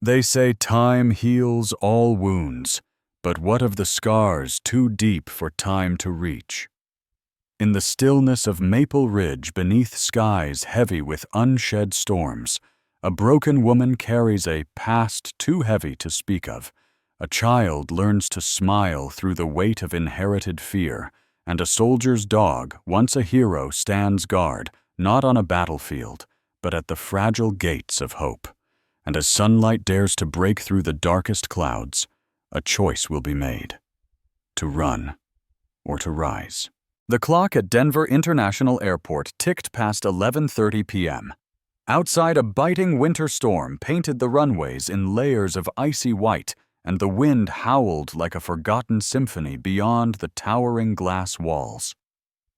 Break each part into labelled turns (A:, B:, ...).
A: They say time heals all wounds, but what of the scars too deep for time to reach? In the stillness of Maple Ridge beneath skies heavy with unshed storms, a broken woman carries a past too heavy to speak of. A child learns to smile through the weight of inherited fear, and a soldier's dog, once a hero, stands guard, not on a battlefield, but at the fragile gates of hope. And as sunlight dares to break through the darkest clouds, a choice will be made: to run or to rise. The clock at Denver International Airport ticked past 11:30 p.m. Outside, a biting winter storm painted the runways in layers of icy white, and the wind howled like a forgotten symphony beyond the towering glass walls.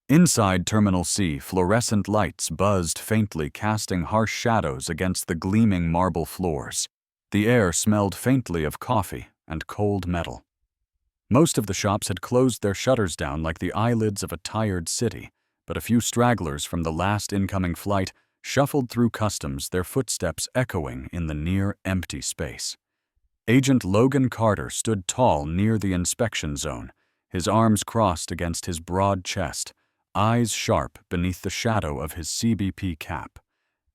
A: Inside Terminal C, fluorescent lights buzzed faintly, casting harsh shadows against the gleaming marble floors. The air smelled faintly of coffee and cold metal. Most of the shops had closed their shutters down like the eyelids of a tired city, but a few stragglers from the last incoming flight shuffled through customs, their footsteps echoing in the near-empty space. Agent Logan Carter stood tall near the inspection zone, his arms crossed against his broad chest, eyes sharp beneath the shadow of his CBP cap.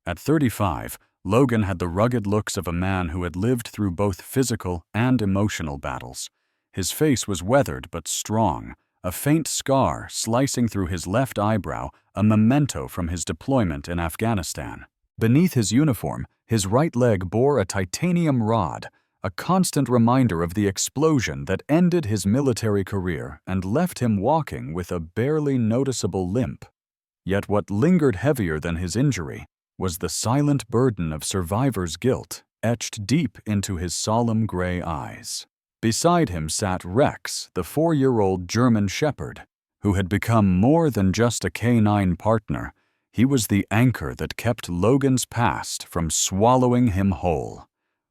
A: At 35, Logan had the rugged looks of a man who had lived through both physical and emotional battles. His face was weathered but strong, a faint scar slicing through his left eyebrow, a memento from his deployment in Afghanistan. Beneath his uniform, his right leg bore a titanium rod, a constant reminder of the explosion that ended his military career and left him walking with a barely noticeable limp. Yet what lingered heavier than his injury was the silent burden of survivor's guilt etched deep into his solemn gray eyes. Beside him sat Rex, the 4-year-old German shepherd, who had become more than just a canine partner. He was the anchor that kept Logan's past from swallowing him whole.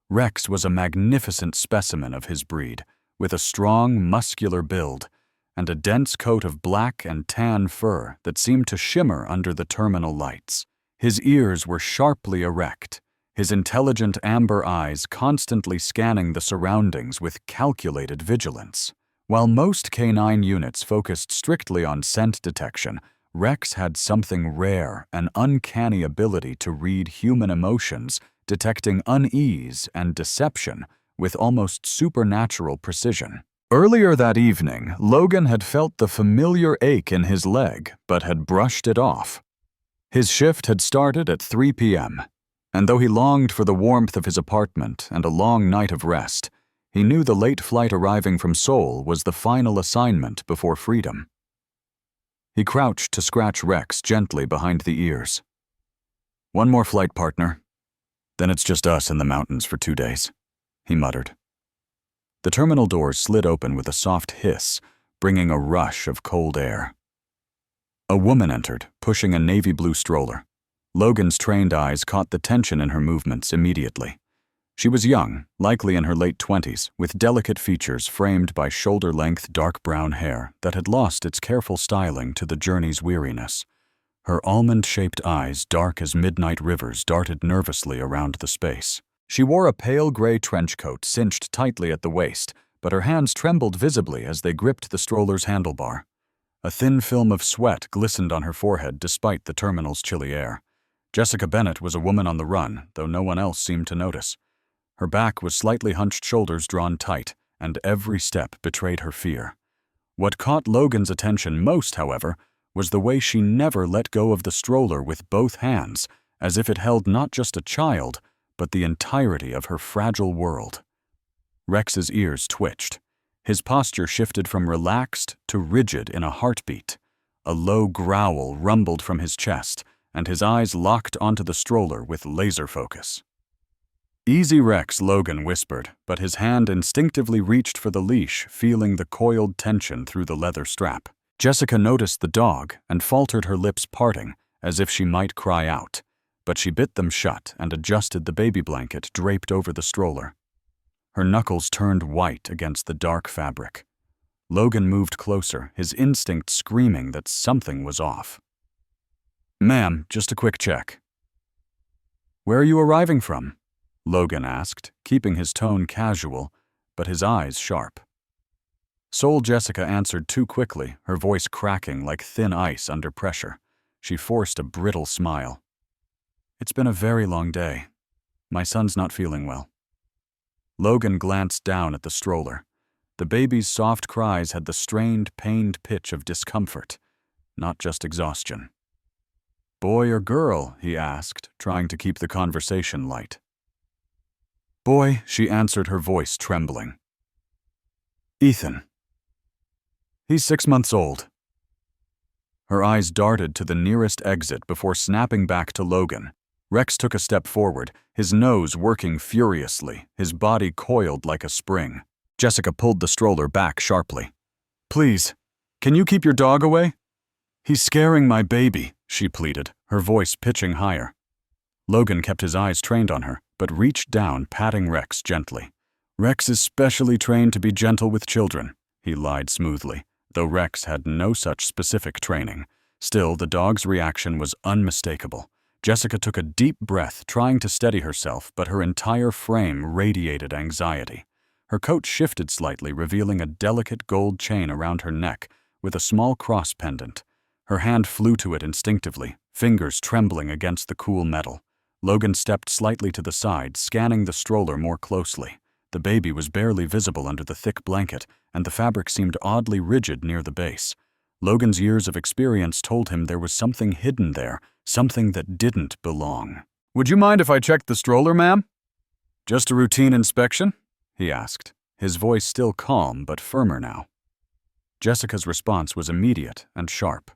A: Rex was a magnificent specimen of his breed, with a strong, muscular build and a dense coat of black and tan fur that seemed to shimmer under the terminal lights. His ears were sharply erect, his intelligent amber eyes constantly scanning the surroundings with calculated vigilance. While most canine units focused strictly on scent detection, Rex had something rare, an uncanny ability to read human emotions, detecting unease and deception with almost supernatural precision. Earlier that evening, Logan had felt the familiar ache in his leg, but had brushed it off. His shift had started at 3 p.m., and though he longed for the warmth of his apartment and a long night of rest, he knew the late flight arriving from Seoul was the final assignment before freedom. He crouched to scratch Rex gently behind the ears. "One more flight, partner. Then it's just us in the mountains for 2 days," he muttered. The terminal doors slid open with a soft hiss, bringing a rush of cold air. A woman entered, pushing a navy blue stroller. Logan's trained eyes caught the tension in her movements immediately. She was young, likely in her late 20s, with delicate features framed by shoulder-length dark brown hair that had lost its careful styling to the journey's weariness. Her almond-shaped eyes, dark as midnight rivers, darted nervously around the space. She wore a pale gray trench coat cinched tightly at the waist, but her hands trembled visibly as they gripped the stroller's handlebar. A thin film of sweat glistened on her forehead despite the terminal's chilly air. Jessica Bennett was a woman on the run, though no one else seemed to notice. Her back was slightly hunched, shoulders drawn tight, and every step betrayed her fear. What caught Logan's attention most, however, was the way she never let go of the stroller with both hands, as if it held not just a child, but the entirety of her fragile world. Rex's ears twitched. His posture shifted from relaxed to rigid in a heartbeat. A low growl rumbled from his chest, and his eyes locked onto the stroller with laser focus. "Easy, Rex," Logan whispered, but his hand instinctively reached for the leash, feeling the coiled tension through the leather strap. Jessica noticed the dog and faltered, her lips parting, as if she might cry out, but she bit them shut and adjusted the baby blanket draped over the stroller. Her knuckles turned white against the dark fabric. Logan moved closer, his instinct screaming that something was off. "Ma'am, just a quick check." "Where are you arriving from?" Logan asked, keeping his tone casual, but his eyes sharp. Soul Jessica answered too quickly, her voice cracking like thin ice under pressure. She forced a brittle smile. It's been a very long day. My son's not feeling well. Logan glanced down at the stroller. The baby's soft cries had the strained, pained pitch of discomfort, not just exhaustion. Boy or girl? He asked, trying to keep the conversation light. Boy, she answered, her voice trembling. Ethan. He's 6 months old. Her eyes darted to the nearest exit before snapping back to Logan. Rex took a step forward, his nose working furiously, his body coiled like a spring. Jessica pulled the stroller back sharply. Please, can you keep your dog away? He's scaring my baby, she pleaded, her voice pitching higher. Logan kept his eyes trained on her, but reached down, patting Rex gently. Rex is specially trained to be gentle with children, he lied smoothly, though Rex had no such specific training. Still, the dog's reaction was unmistakable. Jessica took a deep breath, trying to steady herself, but her entire frame radiated anxiety. Her coat shifted slightly, revealing a delicate gold chain around her neck with a small cross pendant. Her hand flew to it instinctively, fingers trembling against the cool metal. Logan stepped slightly to the side, scanning the stroller more closely. The baby was barely visible under the thick blanket, and the fabric seemed oddly rigid near the base. Logan's years of experience told him there was something hidden there, something that didn't belong. Would you mind if I checked the stroller, ma'am? Just a routine inspection? He asked, his voice still calm but firmer now. Jessica's response was immediate and sharp.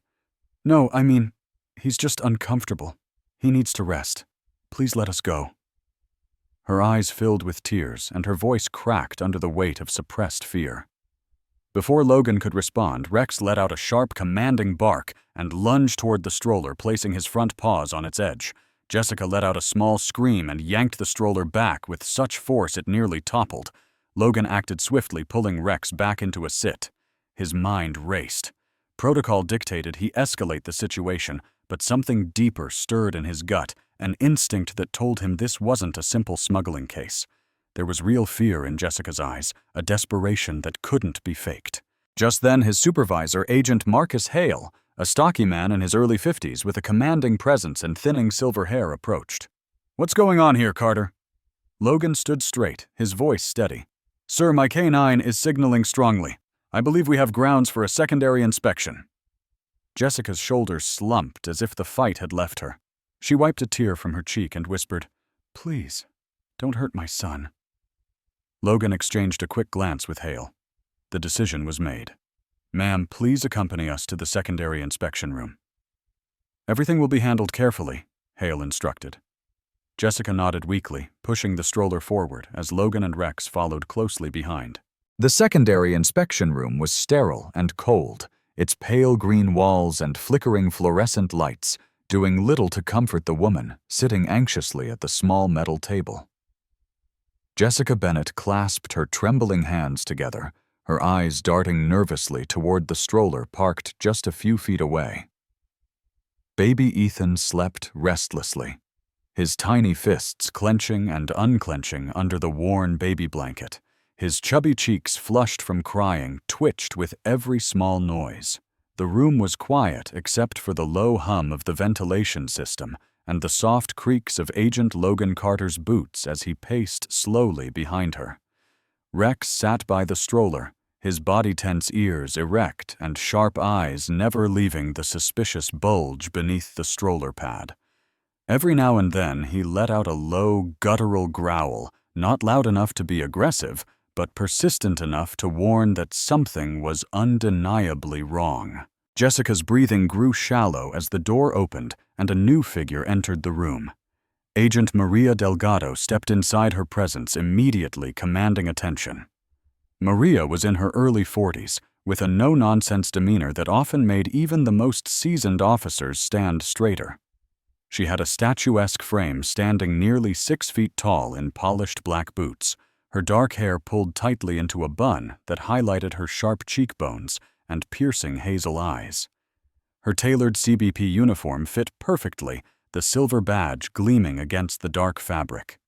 A: No, I mean, he's just uncomfortable. He needs to rest. Please let us go. Her eyes filled with tears, and her voice cracked under the weight of suppressed fear. Before Logan could respond, Rex let out a sharp, commanding bark and lunged toward the stroller, placing his front paws on its edge. Jessica let out a small scream and yanked the stroller back with such force it nearly toppled. Logan acted swiftly, pulling Rex back into a sit. His mind raced. Protocol dictated he escalate the situation, but something deeper stirred in his gut, an instinct that told him this wasn't a simple smuggling case. There was real fear in Jessica's eyes, a desperation that couldn't be faked. Just then, his supervisor, Agent Marcus Hale, a stocky man in his early 50s with a commanding presence and thinning silver hair, approached. What's going on here, Carter? Logan stood straight, his voice steady. Sir, my K9 is signaling strongly. I believe we have grounds for a secondary inspection. Jessica's shoulders slumped as if the fight had left her. She wiped a tear from her cheek and whispered, Please, don't hurt my son. Logan exchanged a quick glance with Hale. The decision was made. Ma'am, please accompany us to the secondary inspection room. Everything will be handled carefully, Hale instructed. Jessica nodded weakly, pushing the stroller forward as Logan and Rex followed closely behind. The secondary inspection room was sterile and cold, its pale green walls and flickering fluorescent lights doing little to comfort the woman sitting anxiously at the small metal table. Jessica Bennett clasped her trembling hands together, her eyes darting nervously toward the stroller parked just a few feet away. Baby Ethan slept restlessly, his tiny fists clenching and unclenching under the worn baby blanket. His chubby cheeks, flushed from crying, twitched with every small noise. The room was quiet except for the low hum of the ventilation system and the soft creaks of Agent Logan Carter's boots as he paced slowly behind her. Rex sat by the stroller, his body-tense ears erect and sharp eyes never leaving the suspicious bulge beneath the stroller pad. Every now and then he let out a low, guttural growl, not loud enough to be aggressive, but persistent enough to warn that something was undeniably wrong. Jessica's breathing grew shallow as the door opened and a new figure entered the room. Agent Maria Delgado stepped inside her presence, immediately commanding attention. Maria was in her early 40s, with a no-nonsense demeanor that often made even the most seasoned officers stand straighter. She had a statuesque frame standing nearly 6 feet tall in polished black boots, her dark hair pulled tightly into a bun that highlighted her sharp cheekbones and piercing hazel eyes. Her tailored CBP uniform fit perfectly, the silver badge gleaming against the dark fabric.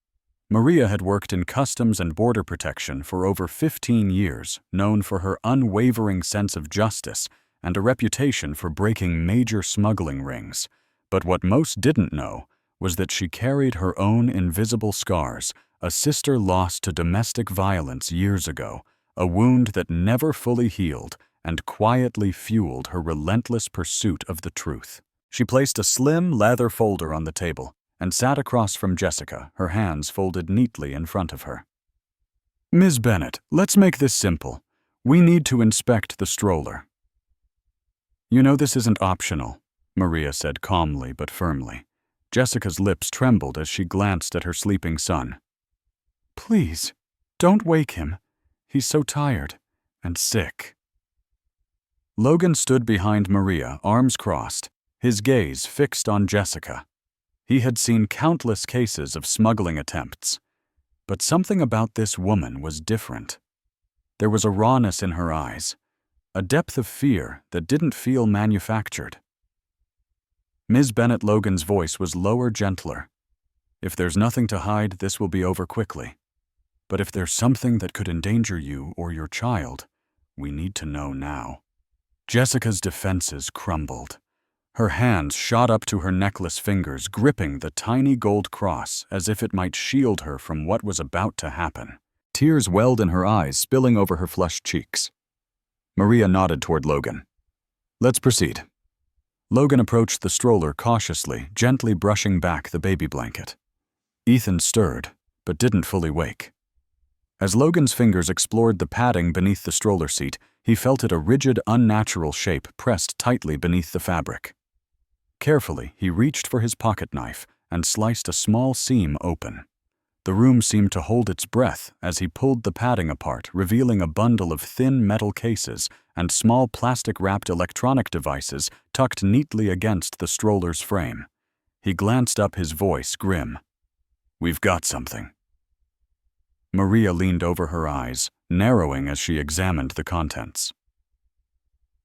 A: Maria had worked in customs and border protection for over 15 years, known for her unwavering sense of justice and a reputation for breaking major smuggling rings. But what most didn't know was that she carried her own invisible scars, a sister lost to domestic violence years ago, a wound that never fully healed and quietly fueled her relentless pursuit of the truth. She placed a slim leather folder on the table and sat across from Jessica, her hands folded neatly in front of her. "Ms. Bennett, let's make this simple. We need to inspect the stroller." "You know this isn't optional," Maria said calmly but firmly. Jessica's lips trembled as she glanced at her sleeping son. "Please, don't wake him. He's so tired and sick." Logan stood behind Maria, arms crossed, his gaze fixed on Jessica. He had seen countless cases of smuggling attempts, but something about this woman was different. There was a rawness in her eyes, a depth of fear that didn't feel manufactured. Ms. Bennett Logan's voice was lower, gentler. "If there's nothing to hide, this will be over quickly. But if there's something that could endanger you or your child, we need to know now." Jessica's defenses crumbled. Her hands shot up to her necklace fingers, gripping the tiny gold cross as if it might shield her from what was about to happen. Tears welled in her eyes, spilling over her flushed cheeks. Maria nodded toward Logan. "Let's proceed." Logan approached the stroller cautiously, gently brushing back the baby blanket. Ethan stirred, but didn't fully wake. As Logan's fingers explored the padding beneath the stroller seat, he felt it a rigid, unnatural shape pressed tightly beneath the fabric. Carefully, he reached for his pocket knife and sliced a small seam open. The room seemed to hold its breath as he pulled the padding apart, revealing a bundle of thin metal cases and small plastic-wrapped electronic devices tucked neatly against the stroller's frame. He glanced up, his voice grim. "We've got something." Maria leaned over her eyes, narrowing as she examined the contents.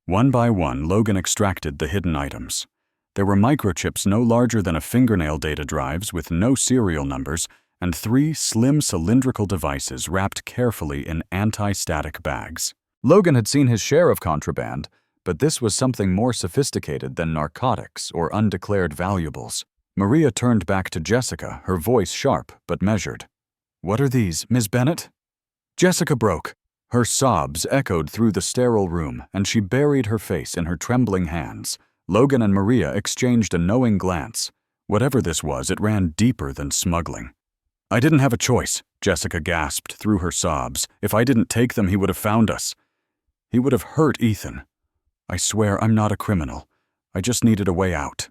A: One by one, Logan extracted the hidden items. There were microchips no larger than a fingernail, data drives with no serial numbers, and 3 slim cylindrical devices wrapped carefully in anti-static bags. Logan had seen his share of contraband, but this was something more sophisticated than narcotics or undeclared valuables. Maria turned back to Jessica, her voice sharp but measured. "What are these, Ms. Bennett?" Jessica broke. Her sobs echoed through the sterile room, and she buried her face in her trembling hands. Logan and Maria exchanged a knowing glance. Whatever this was, it ran deeper than smuggling. "I didn't have a choice," Jessica gasped through her sobs. "If I didn't take them, he would have found us. He would have hurt Ethan. I swear I'm not a criminal. I just needed a way out."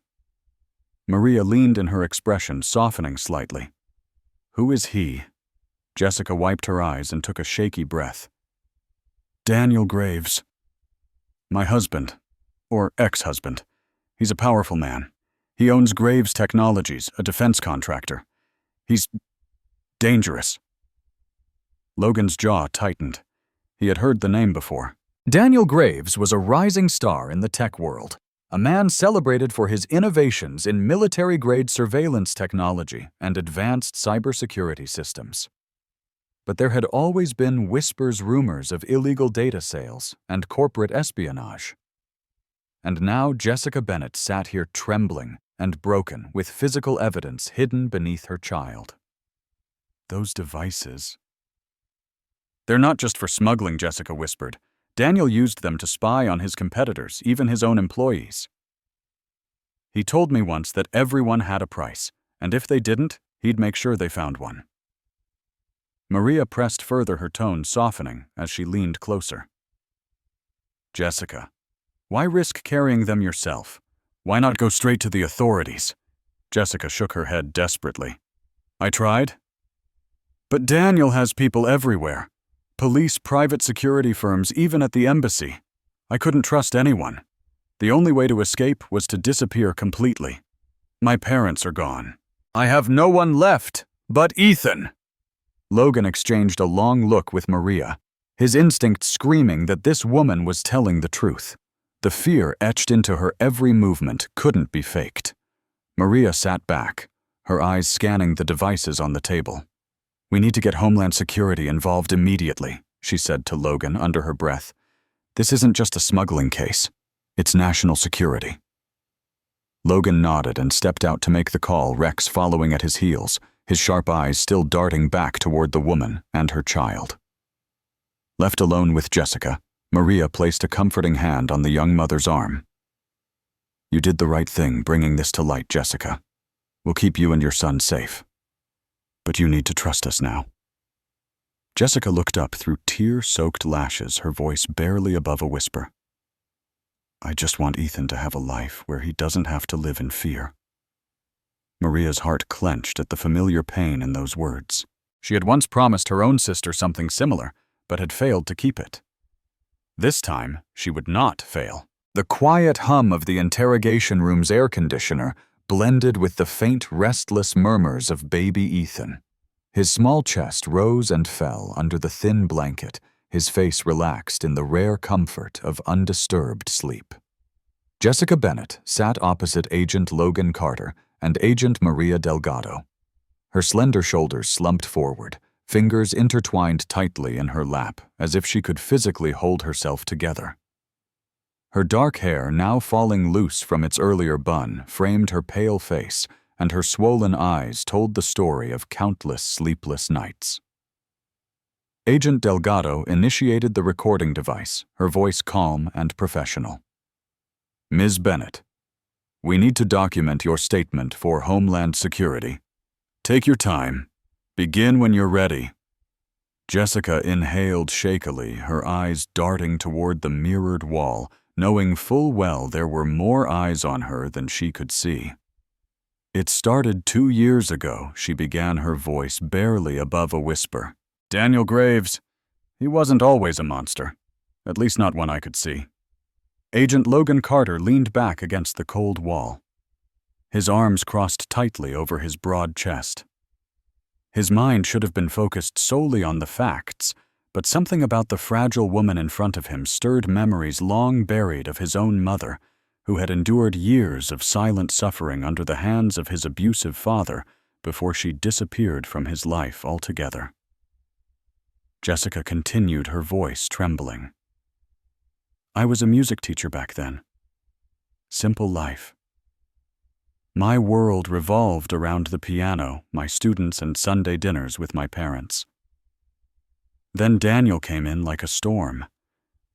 A: Maria leaned in, her expression softening slightly. "Who is he?" Jessica wiped her eyes and took a shaky breath. "Daniel Graves. My husband. Or ex-husband. He's a powerful man. He owns Graves Technologies, a defense contractor. He's dangerous." Logan's jaw tightened. He had heard the name before. Daniel Graves was a rising star in the tech world, a man celebrated for his innovations in military-grade surveillance technology and advanced cybersecurity systems. But there had always been rumors of illegal data sales and corporate espionage. And now Jessica Bennett sat here trembling and broken, with physical evidence hidden beneath her child. Those devices. "They're not just for smuggling," Jessica whispered. "Daniel used them to spy on his competitors, even his own employees. He told me once that everyone had a price, and if they didn't, he'd make sure they found one." Maria pressed further, her tone softening as she leaned closer. "Jessica, why risk carrying them yourself? Why not go straight to the authorities?" Jessica shook her head desperately. "I tried. But Daniel has people everywhere. Police, private security firms, even at the embassy. I couldn't trust anyone. The only way to escape was to disappear completely. My parents are gone. I have no one left but Ethan." Logan exchanged a long look with Maria, his instinct screaming that this woman was telling the truth. The fear etched into her every movement couldn't be faked. Maria sat back, her eyes scanning the devices on the table. "We need to get Homeland Security involved immediately," she said to Logan under her breath. "This isn't just a smuggling case. It's national security." Logan nodded and stepped out to make the call, Rex following at his heels, his sharp eyes still darting back toward the woman and her child. Left alone with Jessica, Maria placed a comforting hand on the young mother's arm. "You did the right thing bringing this to light, Jessica. We'll keep you and your son safe. But you need to trust us now." Jessica looked up through tear-soaked lashes, her voice barely above a whisper. "I just want Ethan to have a life where he doesn't have to live in fear." Maria's heart clenched at the familiar pain in those words. She had once promised her own sister something similar, but had failed to keep it. This time, she would not fail. The quiet hum of the interrogation room's air conditioner blended with the faint, restless murmurs of baby Ethan. His small chest rose and fell under the thin blanket, his face relaxed in the rare comfort of undisturbed sleep. Jessica Bennett sat opposite Agent Logan Carter and Agent Maria Delgado. Her slender shoulders slumped forward, fingers intertwined tightly in her lap, as if she could physically hold herself together. Her dark hair, now falling loose from its earlier bun, framed her pale face, and her swollen eyes told the story of countless sleepless nights. Agent Delgado initiated the recording device, her voice calm and professional. "Ms. Bennett, we need to document your statement for Homeland Security. Take your time. Begin when you're ready." Jessica inhaled shakily, her eyes darting toward the mirrored wall, knowing full well there were more eyes on her than she could see. "It started 2 years ago," she began, her voice barely above a whisper. "Daniel Graves, he wasn't always a monster, at least not one I could see." Agent Logan Carter leaned back against the cold wall. His arms crossed tightly over his broad chest. His mind should have been focused solely on the facts, but something about the fragile woman in front of him stirred memories long buried of his own mother, who had endured years of silent suffering under the hands of his abusive father before she disappeared from his life altogether. Jessica continued, her voice trembling. "I was a music teacher back then. Simple life. My world revolved around the piano, my students, and Sunday dinners with my parents. Then Daniel came in like a storm.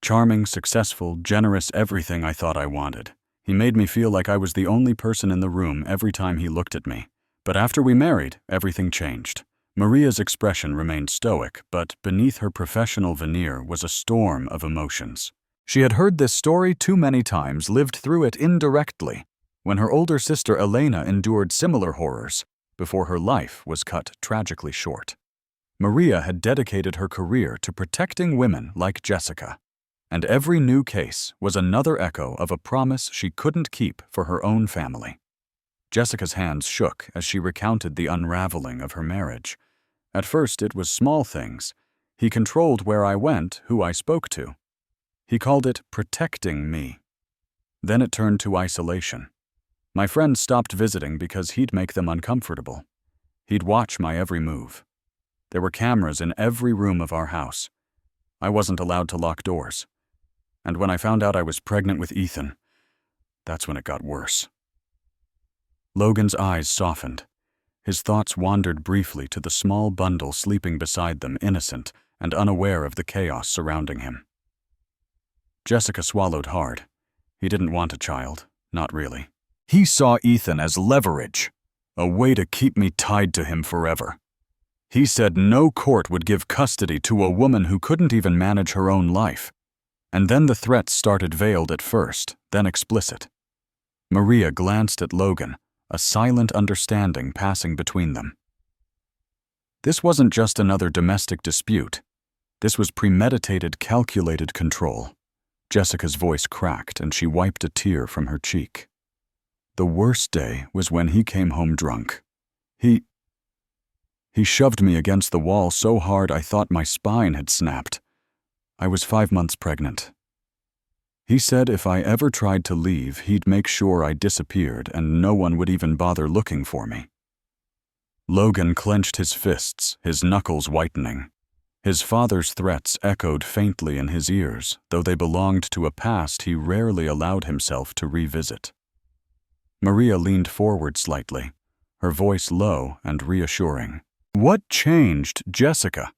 A: Charming, successful, generous, everything I thought I wanted. He made me feel like I was the only person in the room every time he looked at me. But after we married, everything changed. Maria's expression remained stoic, but beneath her professional veneer was a storm of emotions. She had heard this story too many times, lived through it indirectly, when her older sister Elena endured similar horrors before her life was cut tragically short. Maria had dedicated her career to protecting women like Jessica, and every new case was another echo of a promise she couldn't keep for her own family. Jessica's hands shook as she recounted the unraveling of her marriage. At first, it was small things. He controlled where I went, who I spoke to. He called it protecting me. Then it turned to isolation. My friends stopped visiting because he'd make them uncomfortable. He'd watch my every move. There were cameras in every room of our house. I wasn't allowed to lock doors. And when I found out I was pregnant with Ethan, that's when it got worse. Logan's eyes softened. His thoughts wandered briefly to the small bundle sleeping beside them, innocent and unaware of the chaos surrounding him. Jessica swallowed hard. He didn't want a child, not really. He saw Ethan as leverage, a way to keep me tied to him forever. He said no court would give custody to a woman who couldn't even manage her own life. And then the threats started veiled at first, then explicit. Maria glanced at Logan, a silent understanding passing between them. This wasn't just another domestic dispute. This was premeditated, calculated control. Jessica's voice cracked and she wiped a tear from her cheek. The worst day was when he came home drunk. He shoved me against the wall so hard I thought my spine had snapped. I was 5 months pregnant. He said if I ever tried to leave, he'd make sure I disappeared and no one would even bother looking for me. Logan clenched his fists, his knuckles whitening. His father's threats echoed faintly in his ears, though they belonged to a past he rarely allowed himself to revisit. Maria leaned forward slightly, her voice low and reassuring. "What changed, Jessica?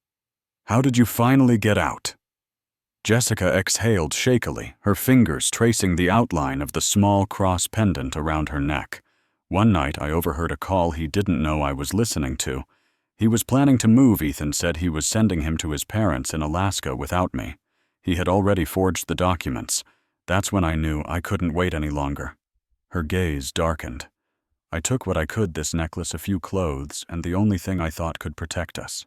A: How did you finally get out?" Jessica exhaled shakily, her fingers tracing the outline of the small cross pendant around her neck. "One night I overheard a call he didn't know I was listening to. He was planning to move. Ethan said he was sending him to his parents in Alaska without me. He had already forged the documents. That's when I knew I couldn't wait any longer." Her gaze darkened. "I took what I could, this necklace, a few clothes, and the only thing I thought could protect us."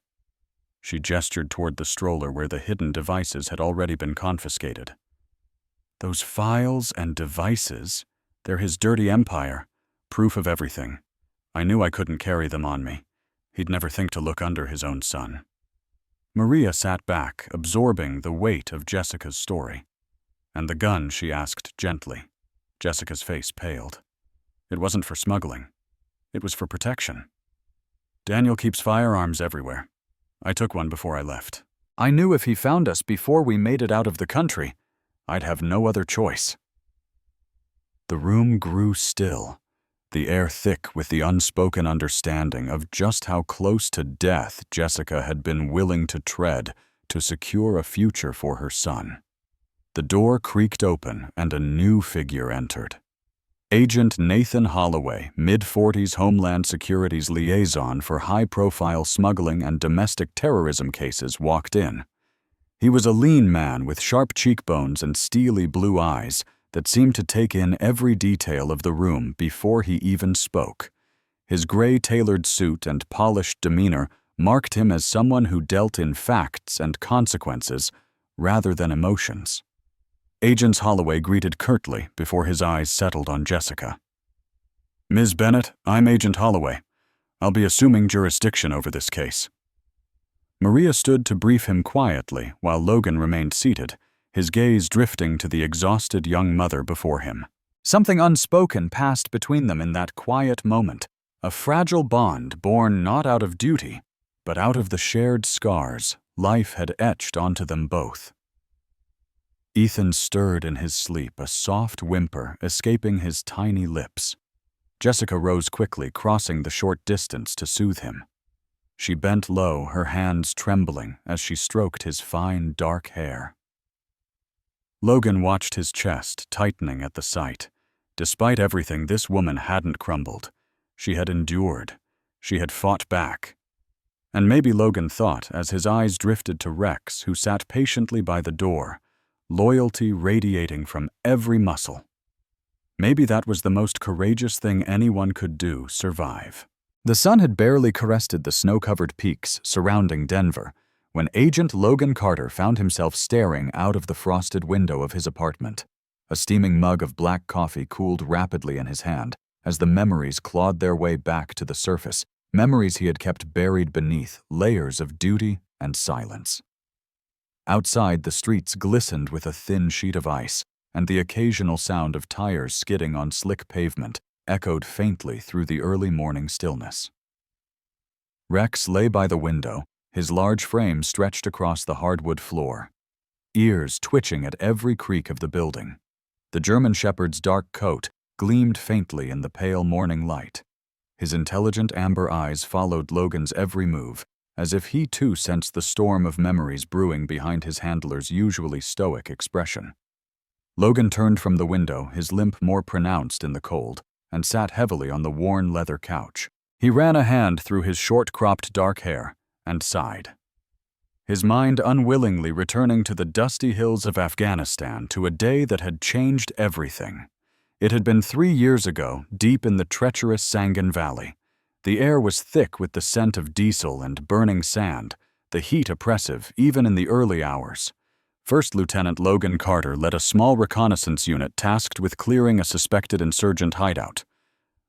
A: She gestured toward the stroller where the hidden devices had already been confiscated. "Those files and devices, they're his dirty empire, proof of everything. I knew I couldn't carry them on me. He'd never think to look under his own son." Maria sat back, absorbing the weight of Jessica's story. "And the gun?" she asked gently. Jessica's face paled. "It wasn't for smuggling. It was for protection. Daniel keeps firearms everywhere. I took one before I left. I knew if he found us before we made it out of the country, I'd have no other choice." The room grew still, the air thick with the unspoken understanding of just how close to death Jessica had been willing to tread to secure a future for her son. The door creaked open and a new figure entered. Agent Nathan Holloway, mid-40s Homeland Security's liaison for high-profile smuggling and domestic terrorism cases, walked in. He was a lean man with sharp cheekbones and steely blue eyes that seemed to take in every detail of the room before he even spoke. His gray-tailored suit and polished demeanor marked him as someone who dealt in facts and consequences rather than emotions. Agent Holloway greeted curtly before his eyes settled on Jessica. "Ms. Bennett, I'm Agent Holloway. I'll be assuming jurisdiction over this case." Maria stood to brief him quietly while Logan remained seated, his gaze drifting to the exhausted young mother before him. Something unspoken passed between them in that quiet moment, a fragile bond born not out of duty, but out of the shared scars life had etched onto them both. Ethan stirred in his sleep, a soft whimper escaping his tiny lips. Jessica rose quickly, crossing the short distance to soothe him. She bent low, her hands trembling as she stroked his fine, dark hair. Logan watched his chest tightening at the sight. Despite everything, this woman hadn't crumbled. She had endured. She had fought back. And maybe Logan thought, as his eyes drifted to Rex, who sat patiently by the door, loyalty radiating from every muscle. Maybe that was the most courageous thing anyone could do, survive. The sun had barely crested the snow-covered peaks surrounding Denver when Agent Logan Carter found himself staring out of the frosted window of his apartment. A steaming mug of black coffee cooled rapidly in his hand as the memories clawed their way back to the surface, memories he had kept buried beneath layers of duty and silence. Outside, the streets glistened with a thin sheet of ice, and the occasional sound of tires skidding on slick pavement echoed faintly through the early morning stillness. Rex lay by the window, his large frame stretched across the hardwood floor, ears twitching at every creak of the building. The German Shepherd's dark coat gleamed faintly in the pale morning light. His intelligent amber eyes followed Logan's every move, as if he too sensed the storm of memories brewing behind his handler's usually stoic expression. Logan turned from the window, his limp more pronounced in the cold, and sat heavily on the worn leather couch. He ran a hand through his short-cropped dark hair and sighed, his mind unwillingly returning to the dusty hills of Afghanistan, to a day that had changed everything. It had been 3 years ago, deep in the treacherous Sangin Valley. The air was thick with the scent of diesel and burning sand, the heat oppressive even in the early hours. First Lieutenant Logan Carter led a small reconnaissance unit tasked with clearing a suspected insurgent hideout.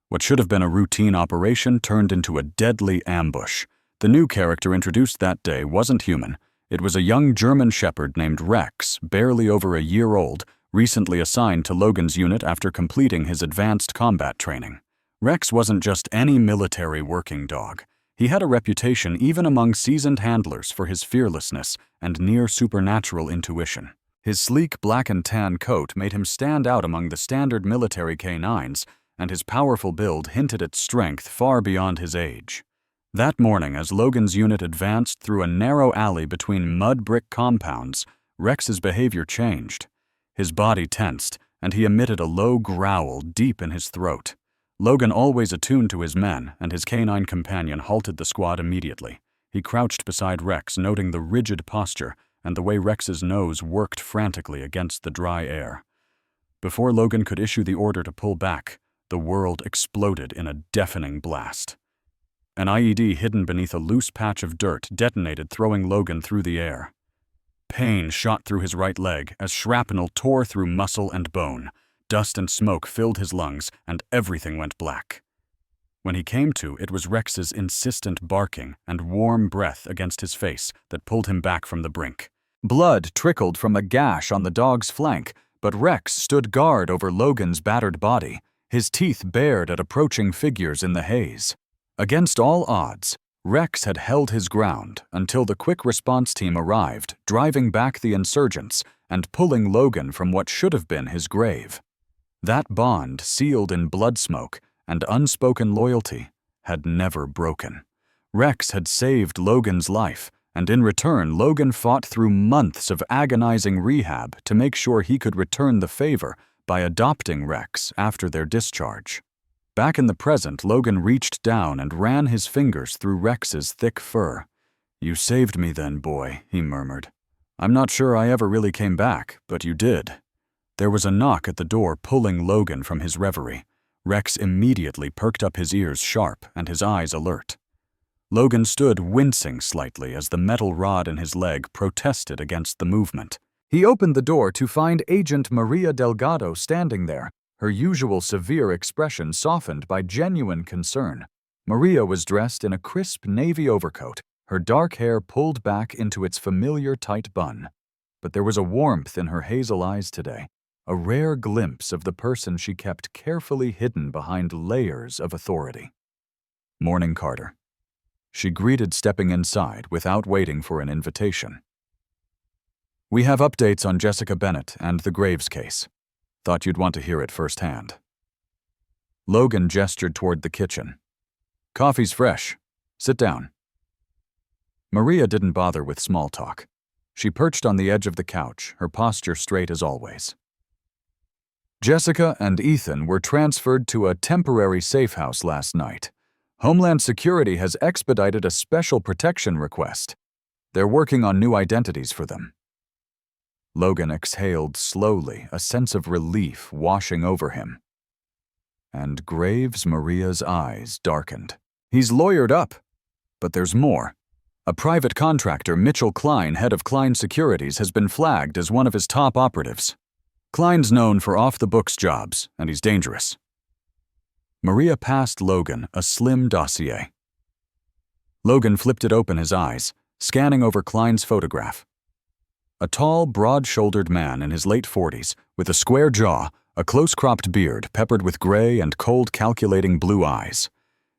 A: What should have been a routine operation turned into a deadly ambush. The new character introduced that day wasn't human. It was a young German Shepherd named Rex, barely over a year old, recently assigned to Logan's unit after completing his advanced combat training. Rex wasn't just any military working dog. He had a reputation even among seasoned handlers for his fearlessness and near-supernatural intuition. His sleek black and tan coat made him stand out among the standard military canines, and his powerful build hinted at strength far beyond his age. That morning, as Logan's unit advanced through a narrow alley between mud brick compounds, Rex's behavior changed. His body tensed, and he emitted a low growl deep in his throat. Logan, always attuned to his men, and his canine companion halted the squad immediately. He crouched beside Rex, noting the rigid posture and the way Rex's nose worked frantically against the dry air. Before Logan could issue the order to pull back, the world exploded in a deafening blast. An IED hidden beneath a loose patch of dirt detonated, throwing Logan through the air. Pain shot through his right leg as shrapnel tore through muscle and bone. Dust and smoke filled his lungs, and everything went black. When he came to, it was Rex's insistent barking and warm breath against his face that pulled him back from the brink. Blood trickled from a gash on the dog's flank, but Rex stood guard over Logan's battered body, his teeth bared at approaching figures in the haze. Against all odds, Rex had held his ground until the quick response team arrived, driving back the insurgents and pulling Logan from what should have been his grave. That bond, sealed in blood smoke and unspoken loyalty, had never broken. Rex had saved Logan's life, and in return, Logan fought through months of agonizing rehab to make sure he could return the favor by adopting Rex after their discharge. Back in the present, Logan reached down and ran his fingers through Rex's thick fur. "You saved me then, boy," he murmured. "I'm not sure I ever really came back, but you did." There was a knock at the door, pulling Logan from his reverie. Rex immediately perked up his ears sharp and his eyes alert. Logan stood wincing slightly as the metal rod in his leg protested against the movement. He opened the door to find Agent Maria Delgado standing there, her usual severe expression softened by genuine concern. Maria was dressed in a crisp navy overcoat, her dark hair pulled back into its familiar tight bun. But there was a warmth in her hazel eyes today, a rare glimpse of the person she kept carefully hidden behind layers of authority. "Morning, Carter," she greeted, stepping inside without waiting for an invitation. "We have updates on Jessica Bennett and the Graves case. Thought you'd want to hear it firsthand." Logan gestured toward the kitchen. "Coffee's fresh. Sit down." Maria didn't bother with small talk. She perched on the edge of the couch, her posture straight as always. "Jessica and Ethan were transferred to a temporary safe house last night. Homeland Security has expedited a special protection request. They're working on new identities for them." Logan exhaled slowly, a sense of relief washing over him. And Graves' Maria's eyes darkened. "He's lawyered up. But there's more. A private contractor, Mitchell Klein, head of Klein Securities, has been flagged as one of his top operatives. Klein's known for off-the-books jobs, and he's dangerous." Maria passed Logan a slim dossier. Logan flipped it open, his eyes, scanning over Klein's photograph. A tall, broad-shouldered man in his late 40s, with a square jaw, a close-cropped beard peppered with gray and cold, calculating blue eyes.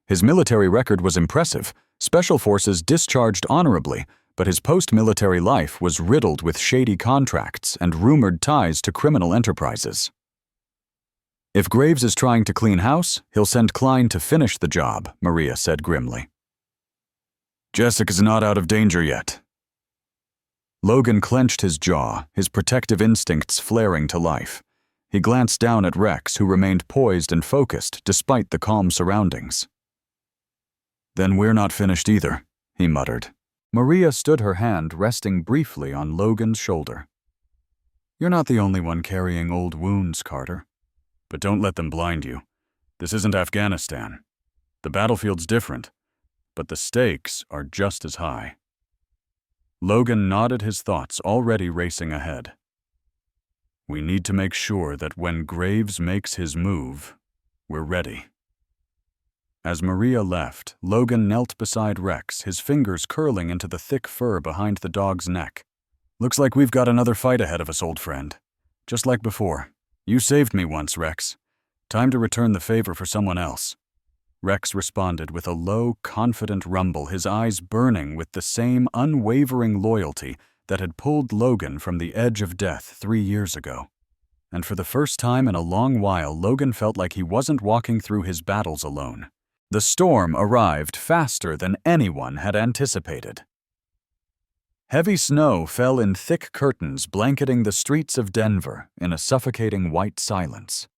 A: His military record was impressive, special forces discharged honorably, but his post-military life was riddled with shady contracts and rumored ties to criminal enterprises. "If Graves is trying to clean house, he'll send Klein to finish the job," Maria said grimly. "Jessica's not out of danger yet." Logan clenched his jaw, his protective instincts flaring to life. He glanced down at Rex, who remained poised and focused despite the calm surroundings. "Then we're not finished either," he muttered. Maria stood, her hand resting briefly on Logan's shoulder. "You're not the only one carrying old wounds, Carter. But don't let them blind you. This isn't Afghanistan. The battlefield's different, but the stakes are just as high." Logan nodded, his thoughts already racing ahead. "We need to make sure that when Graves makes his move, we're ready." As Maria left, Logan knelt beside Rex, his fingers curling into the thick fur behind the dog's neck. "Looks like we've got another fight ahead of us, old friend. Just like before. You saved me once, Rex. Time to return the favor for someone else." Rex responded with a low, confident rumble, his eyes burning with the same unwavering loyalty that had pulled Logan from the edge of death 3 years ago. And for the first time in a long while, Logan felt like he wasn't walking through his battles alone. The storm arrived faster than anyone had anticipated. Heavy snow fell in thick curtains, blanketing the streets of Denver in a suffocating white silence.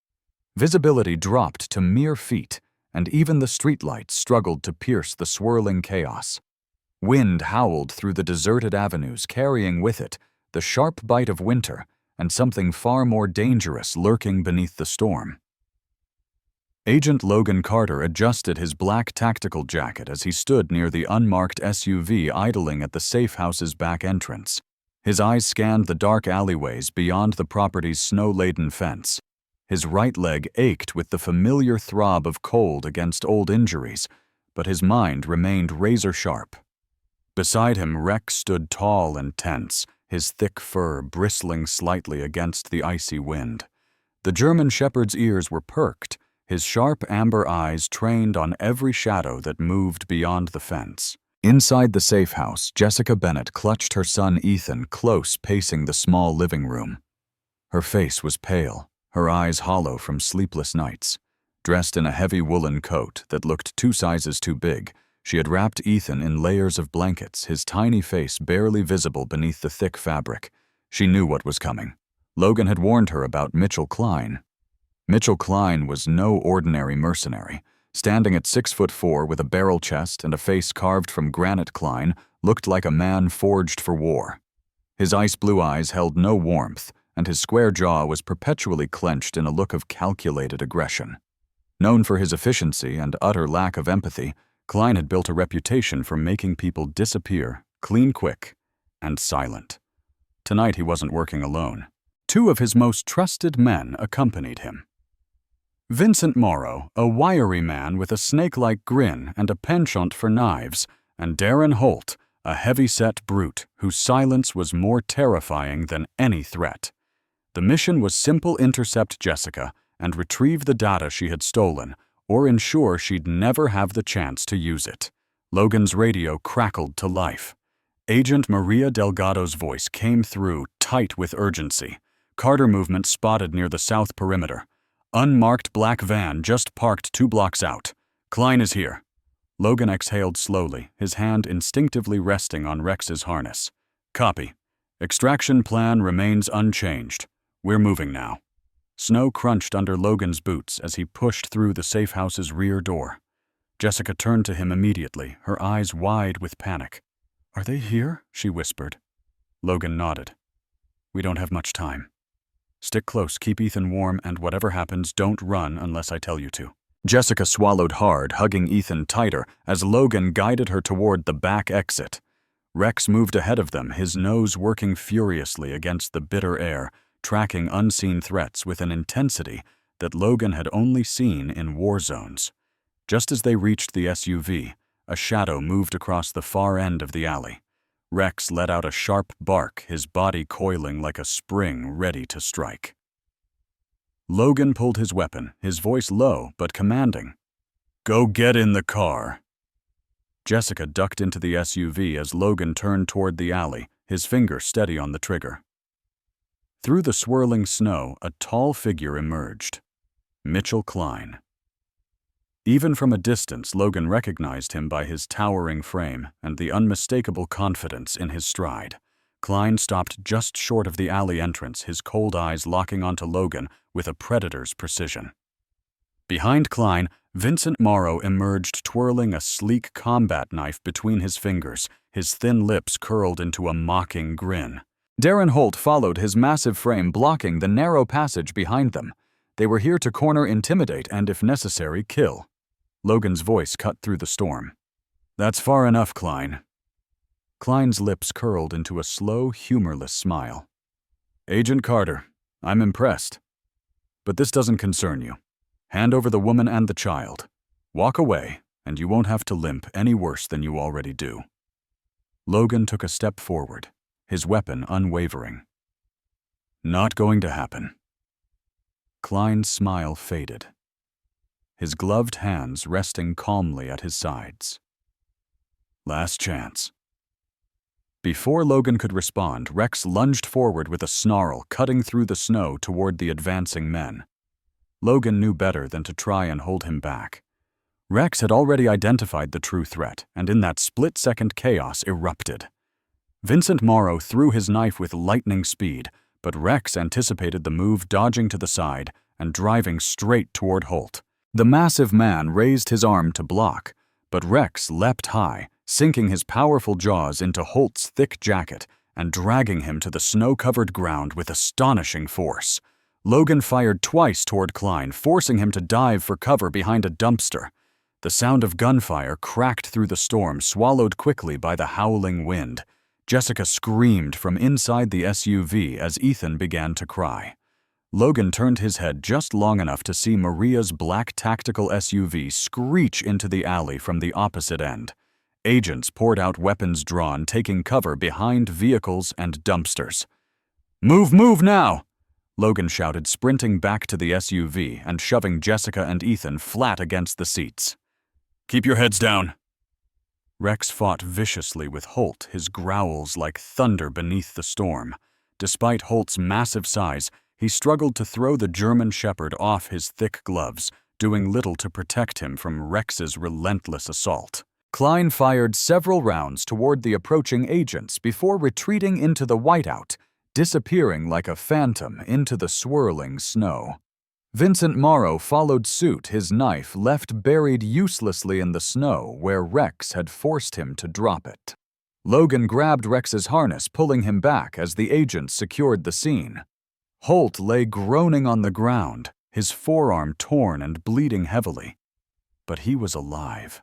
A: Visibility dropped to mere feet, and even the streetlights struggled to pierce the swirling chaos. Wind howled through the deserted avenues, carrying with it the sharp bite of winter and something far more dangerous lurking beneath the storm. Agent Logan Carter adjusted his black tactical jacket as he stood near the unmarked SUV idling at the safe house's back entrance. His eyes scanned the dark alleyways beyond the property's snow-laden fence. His right leg ached with the familiar throb of cold against old injuries, but his mind remained razor-sharp. Beside him, Rex stood tall and tense, his thick fur bristling slightly against the icy wind. The German shepherd's ears were perked, his sharp amber eyes trained on every shadow that moved beyond the fence. Inside the safe house, Jessica Bennett clutched her son Ethan close, pacing the small living room. Her face was pale, her eyes hollow from sleepless nights. Dressed in a heavy woolen coat that looked 2 sizes too big, she had wrapped Ethan in layers of blankets, his tiny face barely visible beneath the thick fabric. She knew what was coming. Logan had warned her about Mitchell Klein. Mitchell Klein was no ordinary mercenary. Standing at 6'4" with a barrel chest and a face carved from granite, Klein looked like a man forged for war. His ice-blue eyes held no warmth, and his square jaw was perpetually clenched in a look of calculated aggression. Known for his efficiency and utter lack of empathy, Klein had built a reputation for making people disappear, clean quick, and silent. Tonight he wasn't working alone. 2 of his most trusted men accompanied him. Vincent Morrow, a wiry man with a snake-like grin and a penchant for knives, and Darren Holt, a heavy-set brute whose silence was more terrifying than any threat. The mission was simple: intercept Jessica and retrieve the data she had stolen, or ensure she'd never have the chance to use it. Logan's radio crackled to life. Agent Maria Delgado's voice came through, tight with urgency. Carter movement spotted near the south perimeter. Unmarked black van just parked 2 blocks out. Klein is here. Logan exhaled slowly, his hand instinctively resting on Rex's harness. Copy. Extraction plan remains unchanged. We're moving now. Snow crunched under Logan's boots as he pushed through the safe house's rear door. Jessica turned to him immediately, her eyes wide with panic. "Are they here?" she whispered. Logan nodded. "We don't have much time. Stick close, keep Ethan warm, and whatever happens, don't run unless I tell you to." Jessica swallowed hard, hugging Ethan tighter as Logan guided her toward the back exit. Rex moved ahead of them, his nose working furiously against the bitter air, tracking unseen threats with an intensity that Logan had only seen in war zones. Just as they reached the SUV, a shadow moved across the far end of the alley. Rex let out a sharp bark, his body coiling like a spring ready to strike. Logan pulled his weapon, his voice low but commanding. "Go get in the car." Jessica ducked into the SUV as Logan turned toward the alley, his finger steady on the trigger. Through the swirling snow, a tall figure emerged. Mitchell Klein. Even from a distance, Logan recognized him by his towering frame and the unmistakable confidence in his stride. Klein stopped just short of the alley entrance, his cold eyes locking onto Logan with a predator's precision. Behind Klein, Vincent Morrow emerged, twirling a sleek combat knife between his fingers, his thin lips curled into a mocking grin. Darren Holt followed, his massive frame blocking the narrow passage behind them. They were here to corner, intimidate, and, if necessary, kill. Logan's voice cut through the storm. "That's far enough, Klein." Klein's lips curled into a slow, humorless smile. "Agent Carter, I'm impressed. But this doesn't concern you. Hand over the woman and the child. Walk away, and you won't have to limp any worse than you already do." Logan took a step forward, his weapon unwavering. "Not going to happen." Klein's smile faded. his gloved hands resting calmly at his sides. Last chance. Before Logan could respond, Rex lunged forward with a snarl, cutting through the snow toward the advancing men. Logan knew better than to try and hold him back. Rex had already identified the true threat, and in that split-second chaos erupted. Vincent Morrow threw his knife with lightning speed, but Rex anticipated the move, dodging to the side and driving straight toward Holt. The massive man raised his arm to block, but Rex leapt high, sinking his powerful jaws into Holt's thick jacket and dragging him to the snow-covered ground with astonishing force. Logan fired twice toward Klein, forcing him to dive for cover behind a dumpster. The sound of gunfire cracked through the storm, swallowed quickly by the howling wind. Jessica screamed from inside the SUV as Ethan began to cry. Logan turned his head just long enough to see Maria's black tactical SUV screech into the alley from the opposite end. Agents poured out, weapons drawn, taking cover behind vehicles and dumpsters. "Move, move now!" Logan shouted, sprinting back to the SUV and shoving Jessica and Ethan flat against the seats. "Keep your heads down." Rex fought viciously with Holt, his growls like thunder beneath the storm. Despite Holt's massive size, he struggled to throw the German Shepherd off his thick gloves, doing little to protect him from Rex's relentless assault. Klein fired several rounds toward the approaching agents before retreating into the whiteout, disappearing like a phantom into the swirling snow. Vincent Morrow followed suit, his knife left buried uselessly in the snow where Rex had forced him to drop it. Logan grabbed Rex's harness, pulling him back as the agents secured the scene. Holt lay groaning on the ground, his forearm torn and bleeding heavily. But he was alive.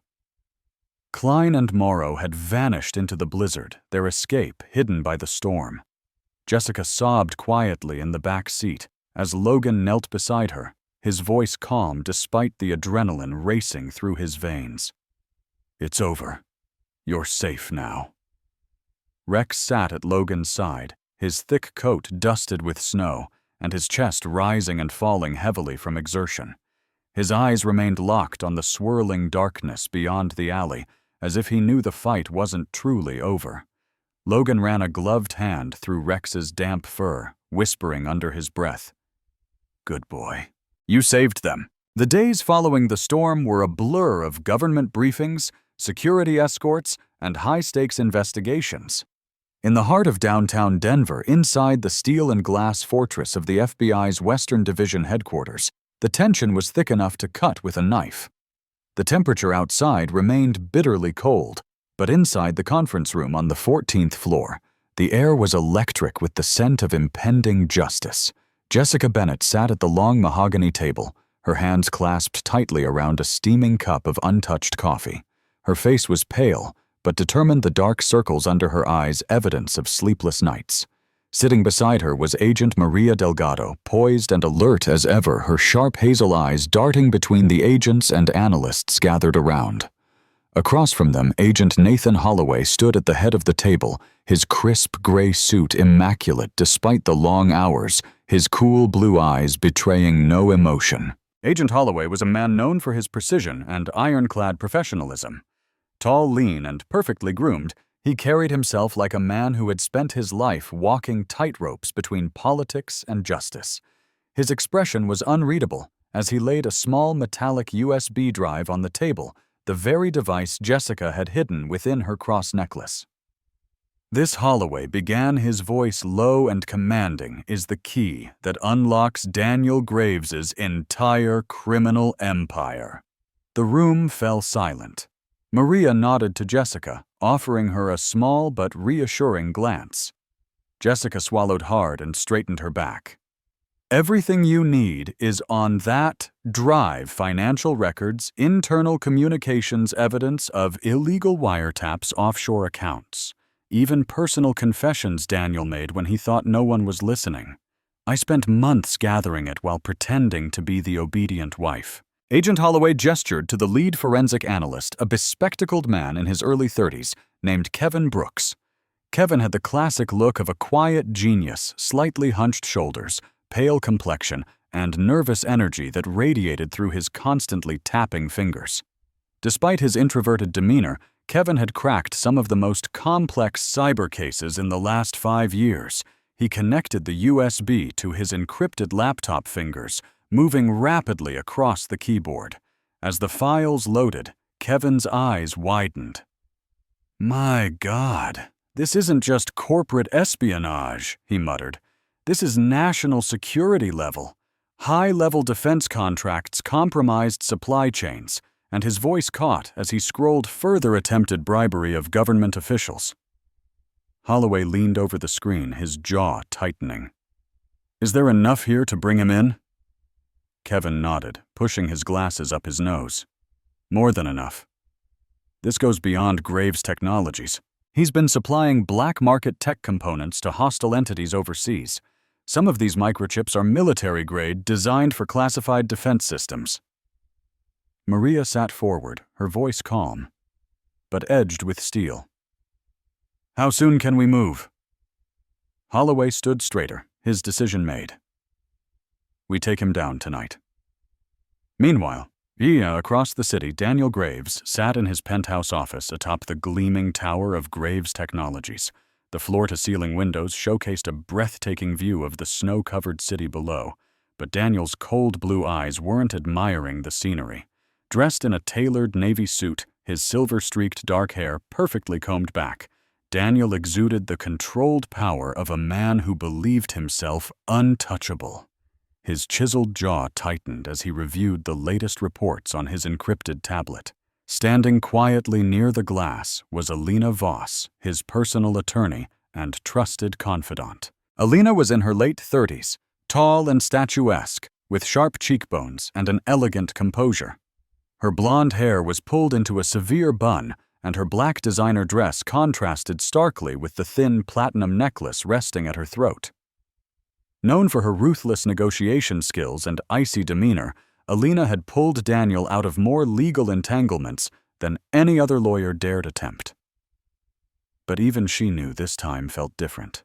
A: Klein and Morrow had vanished into the blizzard, their escape hidden by the storm. Jessica sobbed quietly in the back seat as Logan knelt beside her, his voice calm despite the adrenaline racing through his veins. "It's over. You're safe now." Rex sat at Logan's side, his thick coat dusted with snow, and his chest rising and falling heavily from exertion. His eyes remained locked on the swirling darkness beyond the alley, as if he knew the fight wasn't truly over. Logan ran a gloved hand through Rex's damp fur, whispering under his breath, "Good boy. You saved them." The days following the storm were a blur of government briefings, security escorts, and high-stakes investigations. In the heart of downtown Denver, inside the steel and glass fortress of the FBI's Western Division headquarters, the tension was thick enough to cut with a knife. The temperature outside remained bitterly cold, but inside the conference room on the 14th floor, the air was electric with the scent of impending justice. Jessica Bennett sat at the long mahogany table, her hands clasped tightly around a steaming cup of untouched coffee. Her face was pale, but determined, the dark circles under her eyes evidence of sleepless nights. Sitting beside her was Agent Maria Delgado, poised and alert as ever, her sharp hazel eyes darting between the agents and analysts gathered around. Across from them, Agent Nathan Holloway stood at the head of the table, his crisp gray suit immaculate despite the long hours, his cool blue eyes betraying no emotion. Agent Holloway was a man known for his precision and ironclad professionalism. Tall, lean, and perfectly groomed, he carried himself like a man who had spent his life walking tightropes between politics and justice. His expression was unreadable as he laid a small metallic USB drive on the table, the very device Jessica had hidden within her cross necklace. "This," Holloway began, his voice low and commanding, "is the key that unlocks Daniel Graves's entire criminal empire." The room fell silent. Maria nodded to Jessica, offering her a small but reassuring glance. Jessica swallowed hard and straightened her back. "Everything you need is on that drive: financial records, internal communications evidence of illegal wiretaps, offshore accounts, even personal confessions Daniel made when he thought no one was listening. I spent months gathering it while pretending to be the obedient wife." Agent Holloway gestured to the lead forensic analyst, a bespectacled man in his early 30s, named Kevin Brooks. Kevin had the classic look of a quiet genius, slightly hunched shoulders, pale complexion, and nervous energy that radiated through his constantly tapping fingers. Despite his introverted demeanor, Kevin had cracked some of the most complex cyber cases in the last 5 years. He connected the USB to his encrypted laptop fingers, moving rapidly across the keyboard. As the files loaded, Kevin's eyes widened. "My God, this isn't just corporate espionage," he muttered. "This is national security level. High-level defense contracts compromised supply chains," and his voice caught as he scrolled further attempted bribery of government officials. Holloway leaned over the screen, his jaw tightening. "Is there enough here to bring him in?" Kevin nodded, pushing his glasses up his nose. "More than enough. This goes beyond Graves Technologies. He's been supplying black market tech components to hostile entities overseas. Some of these microchips are military-grade, designed for classified defense systems." Maria sat forward, her voice calm, but edged with steel. "How soon can we move?" Holloway stood straighter, his decision made. "We take him down tonight." Meanwhile, across the city, Daniel Graves sat in his penthouse office atop the gleaming tower of Graves Technologies. The floor-to-ceiling windows showcased a breathtaking view of the snow-covered city below, but Daniel's cold blue eyes weren't admiring the scenery. Dressed in a tailored navy suit, his silver-streaked dark hair perfectly combed back, Daniel exuded the controlled power of a man who believed himself untouchable. His chiseled jaw tightened as he reviewed the latest reports on his encrypted tablet. Standing quietly near the glass was Alina Voss, his personal attorney and trusted confidant. Alina was in her late 30s, tall and statuesque, with sharp cheekbones and an elegant composure. Her blonde hair was pulled into a severe bun, and her black designer dress contrasted starkly with the thin platinum necklace resting at her throat. Known for her ruthless negotiation skills and icy demeanor, Alina had pulled Daniel out of more legal entanglements than any other lawyer dared attempt. But even she knew this time felt different.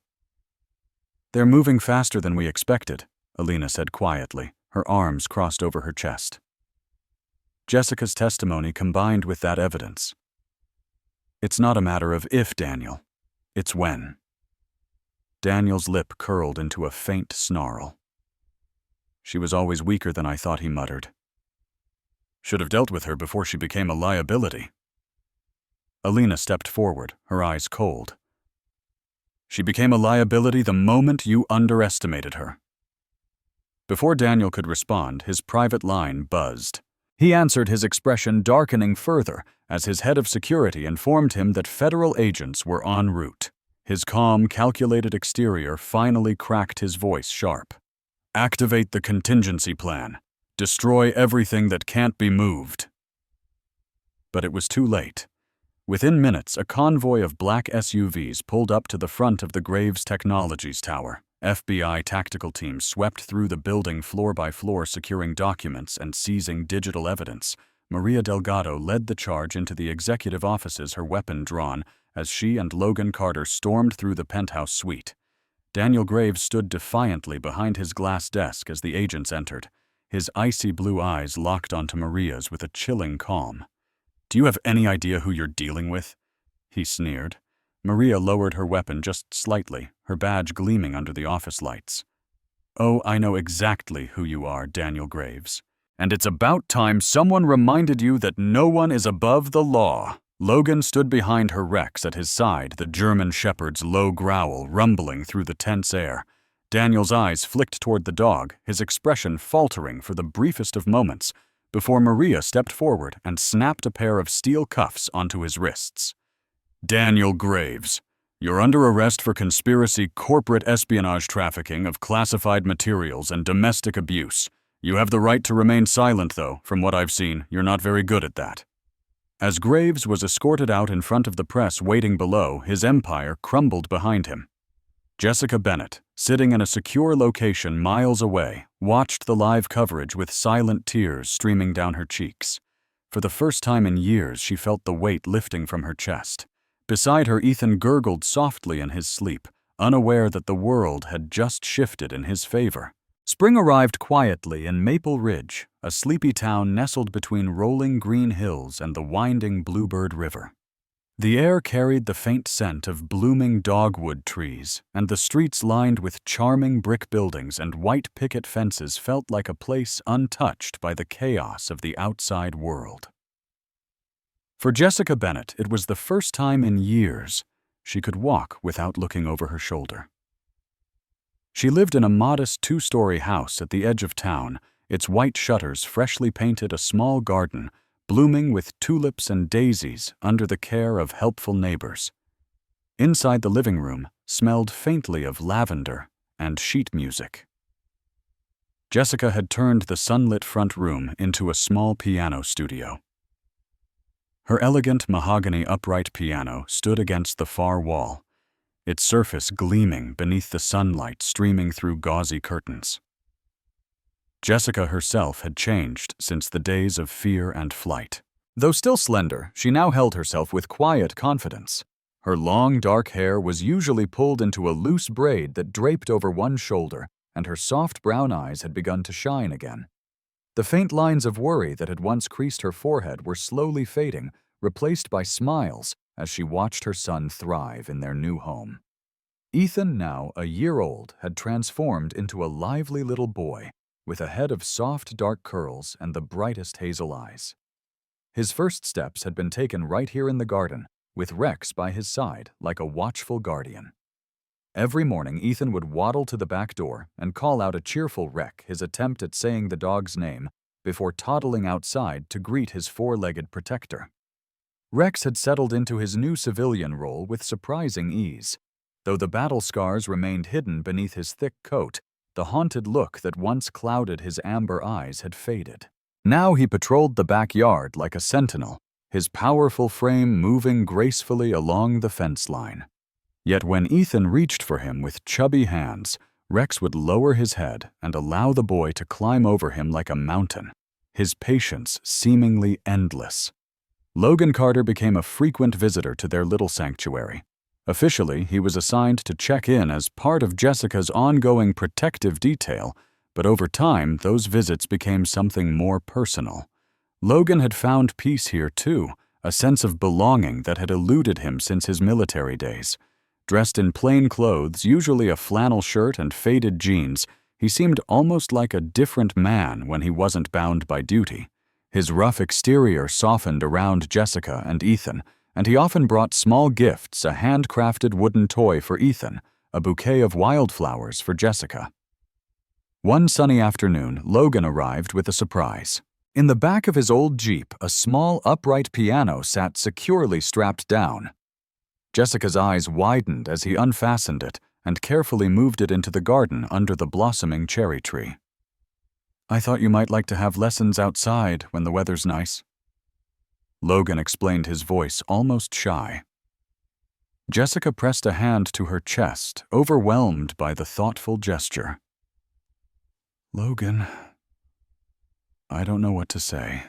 A: "They're moving faster than we expected," Alina said quietly, her arms crossed over her chest. Jessica's testimony combined with that evidence. "It's not a matter of if, Daniel. It's when." Daniel's lip curled into a faint snarl. "She was always weaker than I thought," he muttered. "Should have dealt with her before she became a liability." Alina stepped forward, her eyes cold. "She became a liability the moment you underestimated her." Before Daniel could respond, his private line buzzed. He answered, his expression darkening further as his head of security informed him that federal agents were en route. His calm, calculated exterior finally cracked his voice sharp. "Activate the contingency plan. Destroy everything that can't be moved." But it was too late. Within minutes, a convoy of black SUVs pulled up to the front of the Graves Technologies Tower. FBI tactical teams swept through the building floor by floor, securing documents and seizing digital evidence. Maria Delgado led the charge into the executive offices, her weapon drawn, as she and Logan Carter stormed through the penthouse suite. Daniel Graves stood defiantly behind his glass desk as the agents entered. His icy blue eyes locked onto Maria's with a chilling calm. "Do you have any idea who you're dealing with?" he sneered. Maria lowered her weapon just slightly, her badge gleaming under the office lights. "Oh, I know exactly who you are, Daniel Graves. And it's about time someone reminded you that no one is above the law." Logan stood behind her Rex at his side, the German shepherd's low growl rumbling through the tense air. Daniel's eyes flicked toward the dog, his expression faltering for the briefest of moments, before Maria stepped forward and snapped a pair of steel cuffs onto his wrists. "Daniel Graves, you're under arrest for conspiracy, corporate espionage, trafficking of classified materials, and domestic abuse. You have the right to remain silent, though. From what I've seen, you're not very good at that." As Graves was escorted out in front of the press waiting below, his empire crumbled behind him. Jessica Bennett, sitting in a secure location miles away, watched the live coverage with silent tears streaming down her cheeks. For the first time in years, she felt the weight lifting from her chest. Beside her, Ethan gurgled softly in his sleep, unaware that the world had just shifted in his favor. Spring arrived quietly in Maple Ridge, a sleepy town nestled between rolling green hills and the winding Bluebird River. The air carried the faint scent of blooming dogwood trees, and the streets lined with charming brick buildings and white picket fences felt like a place untouched by the chaos of the outside world. For Jessica Bennett, it was the first time in years she could walk without looking over her shoulder. She lived in a modest two-story house at the edge of town, its white shutters freshly painted a small garden, blooming with tulips and daisies under the care of helpful neighbors. Inside the living room smelled faintly of lavender and sheet music. Jessica had turned the sunlit front room into a small piano studio. Her elegant mahogany upright piano stood against the far wall, its surface gleaming beneath the sunlight streaming through gauzy curtains. Jessica herself had changed since the days of fear and flight. Though still slender, she now held herself with quiet confidence. Her long, dark hair was usually pulled into a loose braid that draped over one shoulder, and her soft brown eyes had begun to shine again. The faint lines of worry that had once creased her forehead were slowly fading, replaced by smiles as she watched her son thrive in their new home. Ethan, now a year old, had transformed into a lively little boy, with a head of soft dark curls and the brightest hazel eyes. His first steps had been taken right here in the garden, with Rex by his side like a watchful guardian. Every morning Ethan would waddle to the back door and call out a cheerful Rex, his attempt at saying the dog's name, before toddling outside to greet his four-legged protector. Rex had settled into his new civilian role with surprising ease. Though the battle scars remained hidden beneath his thick coat, the haunted look that once clouded his amber eyes had faded. Now he patrolled the backyard like a sentinel, his powerful frame moving gracefully along the fence line. Yet when Ethan reached for him with chubby hands, Rex would lower his head and allow the boy to climb over him like a mountain, his patience seemingly endless. Logan Carter became a frequent visitor to their little sanctuary. Officially, he was assigned to check in as part of Jessica's ongoing protective detail, but over time, those visits became something more personal. Logan had found peace here too, a sense of belonging that had eluded him since his military days. Dressed in plain clothes, usually a flannel shirt and faded jeans, he seemed almost like a different man when he wasn't bound by duty. His rough exterior softened around Jessica and Ethan, and he often brought small gifts, a handcrafted wooden toy for Ethan, a bouquet of wildflowers for Jessica. One sunny afternoon, Logan arrived with a surprise. In the back of his old Jeep, a small upright piano sat securely strapped down. Jessica's eyes widened as he unfastened it and carefully moved it into the garden under the blossoming cherry tree. "I thought you might like to have lessons outside when the weather's nice." Logan explained, his voice almost shy. Jessica pressed a hand to her chest, overwhelmed by the thoughtful gesture. "Logan, I don't know what to say."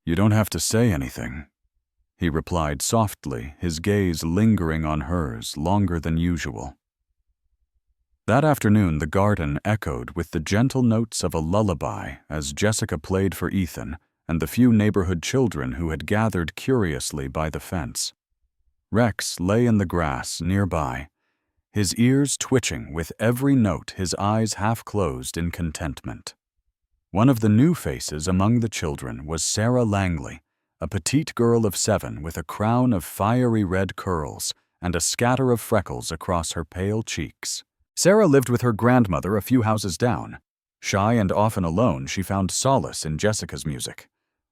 A: "You don't have to say anything," he replied softly, his gaze lingering on hers longer than usual. That afternoon, the garden echoed with the gentle notes of a lullaby as Jessica played for Ethan and the few neighborhood children who had gathered curiously by the fence. Rex lay in the grass nearby, his ears twitching with every note, his eyes half closed in contentment. One of the new faces among the children was Sarah Langley, a petite girl of 7 with a crown of fiery red curls and a scatter of freckles across her pale cheeks. Sarah lived with her grandmother a few houses down. Shy and often alone, she found solace in Jessica's music.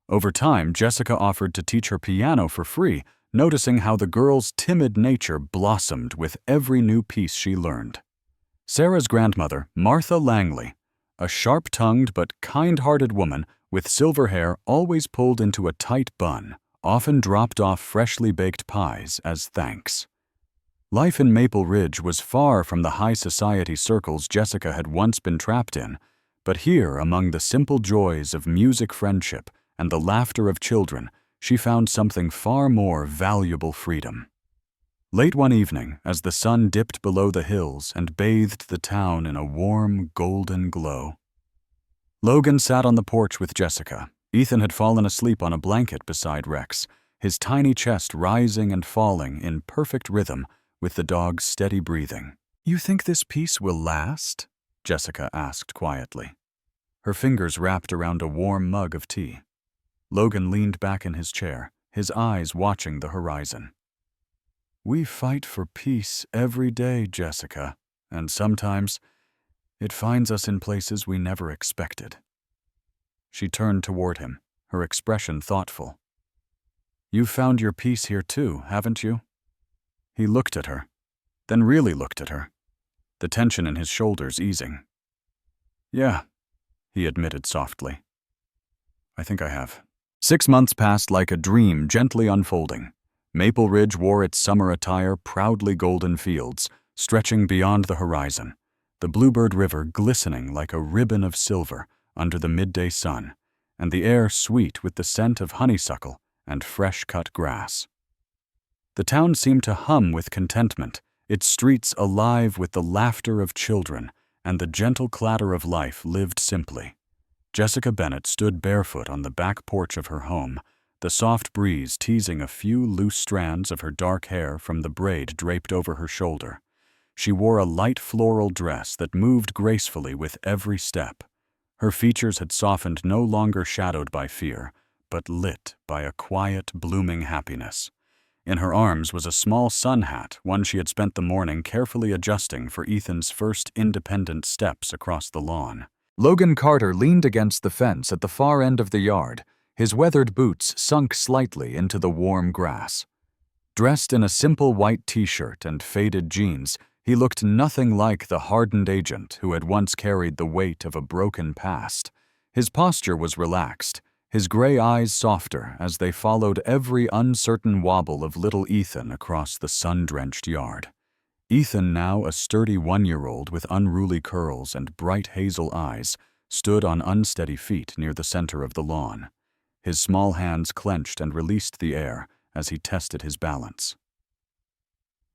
A: Over time, Jessica offered to teach her piano for free, noticing how the girl's timid nature blossomed with every new piece she learned. Sarah's grandmother, Martha Langley, a sharp-tongued but kind-hearted woman with silver hair always pulled into a tight bun, often dropped off freshly baked pies as thanks. Life in Maple Ridge was far from the high society circles Jessica had once been trapped in, but here, among the simple joys of music friendship and the laughter of children, she found something far more valuable: freedom. Late one evening, as the sun dipped below the hills and bathed the town in a warm, golden glow, Logan sat on the porch with Jessica. Ethan had fallen asleep on a blanket beside Rex, his tiny chest rising and falling in perfect rhythm with the dog's steady breathing. "You think this peace will last?" Jessica asked quietly. Her fingers wrapped around a warm mug of tea. Logan leaned back in his chair, his eyes watching the horizon. "We fight for peace every day, Jessica, and sometimes it finds us in places we never expected." She turned toward him, her expression thoughtful. "You've found your peace here too, haven't you?" He looked at her, then really looked at her, the tension in his shoulders easing. "Yeah," he admitted softly. "I think I have." 6 months passed like a dream gently unfolding. Maple Ridge wore its summer attire, proudly golden fields, stretching beyond the horizon, the Bluebird River glistening like a ribbon of silver under the midday sun, and the air sweet with the scent of honeysuckle and fresh-cut grass. The town seemed to hum with contentment, its streets alive with the laughter of children and the gentle clatter of life lived simply. Jessica Bennett stood barefoot on the back porch of her home, the soft breeze teasing a few loose strands of her dark hair from the braid draped over her shoulder. She wore a light floral dress that moved gracefully with every step. Her features had softened, no longer shadowed by fear, but lit by a quiet, blooming happiness. In her arms was a small sun hat, one she had spent the morning carefully adjusting for Ethan's first independent steps across the lawn. Logan Carter leaned against the fence at the far end of the yard, his weathered boots sunk slightly into the warm grass. Dressed in a simple white t-shirt and faded jeans, he looked nothing like the hardened agent who had once carried the weight of a broken past. His posture was relaxed, his gray eyes softer as they followed every uncertain wobble of little Ethan across the sun-drenched yard. Ethan, now a sturdy 1-year-old with unruly curls and bright hazel eyes, stood on unsteady feet near the center of the lawn. His small hands clenched and released the air as he tested his balance.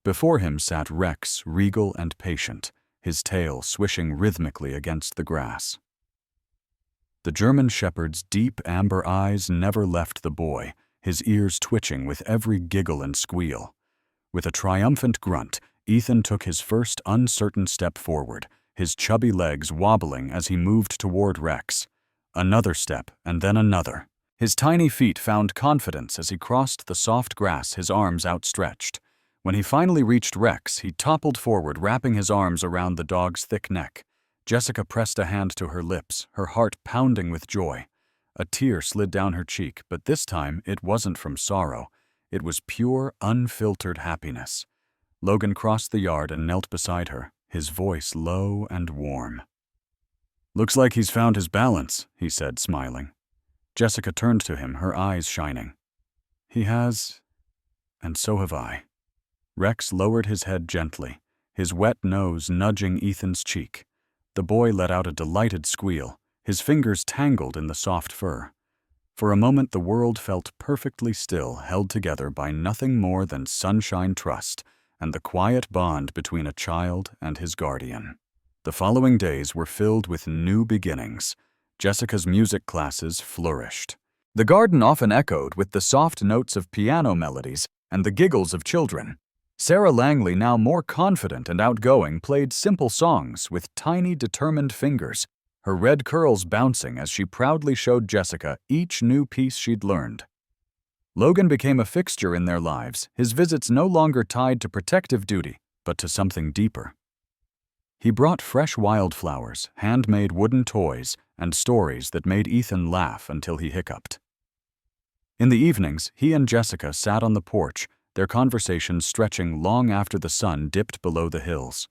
A: Before him sat Rex, regal and patient, his tail swishing rhythmically against the grass. The German shepherd's deep amber eyes never left the boy, his ears twitching with every giggle and squeal. With a triumphant grunt, Ethan took his first uncertain step forward, his chubby legs wobbling as he moved toward Rex. Another step, and then another. His tiny feet found confidence as he crossed the soft grass, his arms outstretched. When he finally reached Rex, he toppled forward, wrapping his arms around the dog's thick neck. Jessica pressed a hand to her lips, her heart pounding with joy. A tear slid down her cheek, but this time it wasn't from sorrow. It was pure, unfiltered happiness. Logan crossed the yard and knelt beside her, his voice low and warm. "Looks like he's found his balance," he said, smiling. Jessica turned to him, her eyes shining. "He has, and so have I." Rex lowered his head gently, his wet nose nudging Ethan's cheek. The boy let out a delighted squeal, his fingers tangled in the soft fur. For a moment the world felt perfectly still, held together by nothing more than sunshine, trust, and the quiet bond between a child and his guardian. The following days were filled with new beginnings. Jessica's music classes flourished. The garden often echoed with the soft notes of piano melodies and the giggles of children. Sarah Langley, now more confident and outgoing, played simple songs with tiny, determined fingers, her red curls bouncing as she proudly showed Jessica each new piece she'd learned. Logan became a fixture in their lives, his visits no longer tied to protective duty, but to something deeper. He brought fresh wildflowers, handmade wooden toys, and stories that made Ethan laugh until he hiccuped. In the evenings, he and Jessica sat on the porch, their conversations stretching long after the sun dipped below the hills.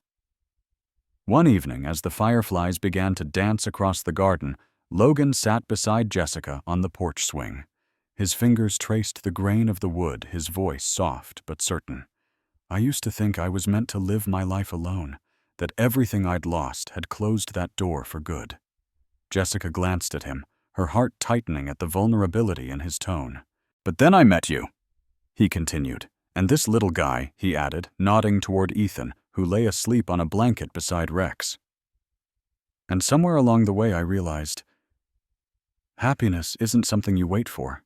A: One evening, as the fireflies began to dance across the garden, Logan sat beside Jessica on the porch swing. His fingers traced the grain of the wood, his voice soft but certain. "I used to think I was meant to live my life alone, that everything I'd lost had closed that door for good." Jessica glanced at him, her heart tightening at the vulnerability in his tone. "But then I met you," he continued, And this little guy, he added, nodding toward Ethan, who lay asleep on a blanket beside Rex. And somewhere along the way I realized, happiness isn't something you wait for.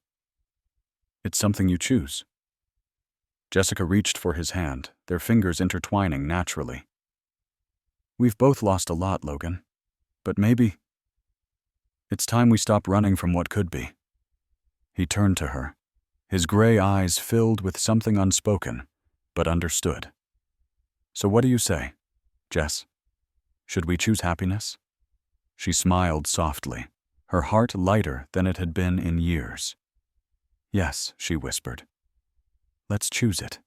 A: It's something you choose. Jessica reached for his hand, their fingers intertwining naturally. We've both lost a lot, Logan. But maybe it's time we stop running from what could be. He turned to her, his gray eyes filled with something unspoken, but understood. So what do you say, Jess? Should we choose happiness? She smiled softly, her heart lighter than it had been in years. Yes, she whispered. Let's choose it.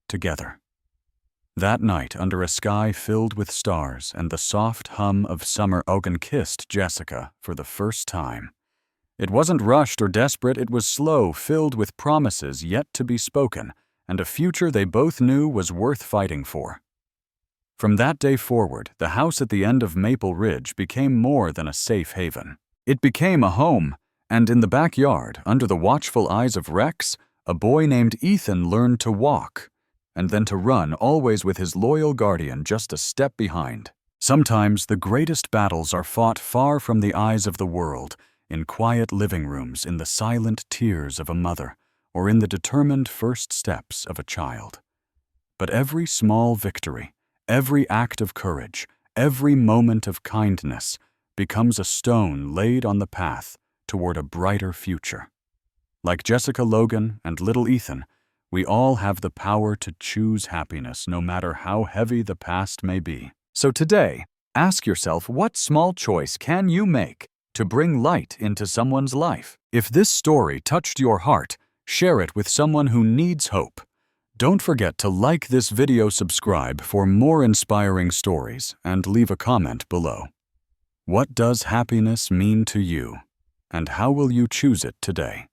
A: Together. That night, under a sky filled with stars and the soft hum of summer, Logan kissed Jessica for the first time. It wasn't rushed or desperate, it was slow, filled with promises yet to be spoken, and a future they both knew was worth fighting for. From that day forward, the house at the end of Maple Ridge became more than a safe haven. It became a home, and in the backyard, under the watchful eyes of Rex, a boy named Ethan learned to walk, and then to run, always with his loyal guardian just a step behind. Sometimes the greatest battles are fought far from the eyes of the world, in quiet living rooms, in the silent tears of a mother, or in the determined first steps of a child. But every small victory, every act of courage, every moment of kindness becomes a stone laid on the path toward a brighter future. Like Jessica, Logan, and little Ethan, we all have the power to choose happiness no matter how heavy the past may be. So today, ask yourself, what small choice can you make to bring light into someone's life? If this story touched your heart, share it with someone who needs hope. Don't forget to like this video, subscribe for more inspiring stories, and leave a comment below. What does happiness mean to you? And how will you choose it today?